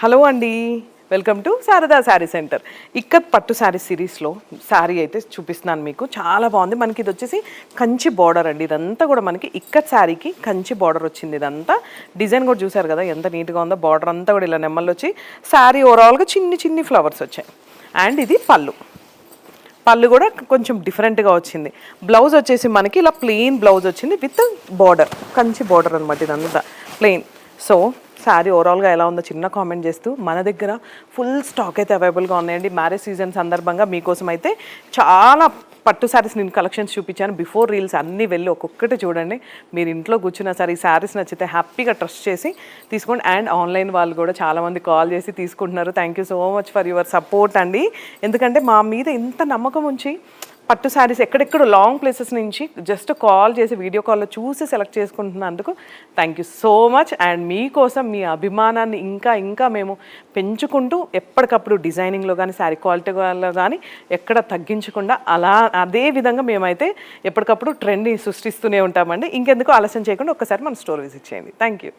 Hello అండి, welcome to Sharada sari centre. Ikat పట్టు శారీ సిరీస్లో శారీ అయితే చూపిస్తున్నాను మీకు. చాలా బాగుంది. మనకి ఇది వచ్చేసి కంచి బార్డర్ అండి. ఇదంతా కూడా మనకి ఇక్కత్ శారీకి కంచి బార్డర్ వచ్చింది. ఇదంతా డిజైన్ కూడా చూసారు కదా ఎంత నీట్గా ఉందో. బార్డర్ అంతా కూడా ఇలా నెమ్మలు వచ్చి శారీ ఓవరాల్గా చిన్ని చిన్ని ఫ్లవర్స్ వచ్చాయి. అండ్ ఇది పళ్ళు కూడా కొంచెం డిఫరెంట్గా వచ్చింది. బ్లౌజ్ వచ్చేసి మనకి ఇలా ప్లెయిన్ బ్లౌజ్ వచ్చింది విత్ బార్డర్, కంచి బార్డర్ అనమాట. ఇదంతా ప్లెయిన్. సో శారీ ఓవరాల్గా ఎలా ఉందో చిన్న కామెంట్ చేస్తూ, మన దగ్గర ఫుల్ స్టాక్ అయితే అవైలబుల్గా ఉన్నాయండి. మ్యారేజ్ సీజన్ సందర్భంగా మీకోసం అయితే చాలా పట్టు శారీస్ నేను కలెక్షన్స్ చూపించాను. బిఫోర్ రీల్స్ అన్నీ వెళ్ళి ఒక్కొక్కటి చూడండి. మీరు ఇంట్లో కూర్చున్న సరే ఈ శారీస్ నచ్చితే హ్యాపీగా ట్రస్ట్ చేసి తీసుకోండి. అండ్ ఆన్లైన్ వాళ్ళు కూడా చాలామంది కాల్ చేసి తీసుకుంటున్నారు. Thank you so much for your support అండి. ఎందుకంటే మా మీద ఇంత నమ్మకం ఉంచి పట్టు శారీస్ ఎక్కడెక్కడ లాంగ్ ప్లేసెస్ నుంచి జస్ట్ కాల్ చేసి వీడియో కాల్లో చూసి సెలెక్ట్ చేసుకుంటున్నందుకు thank you so much. And మీకోసం మీ అభిమానాన్ని ఇంకా మేము పెంచుకుంటూ ఎప్పటికప్పుడు డిజైనింగ్లో కానీ శారీ క్వాలిటీలో కానీ ఎక్కడ తగ్గించకుండా అదే విధంగా మేమైతే ఎప్పటికప్పుడు ట్రెండ్ని సృష్టిస్తూనే ఉంటామండి. ఇంకెందుకు ఆలస్యం చేయకుండా ఒక్కసారి మన స్టోర్ విజిట్ చేయండి. Thank you.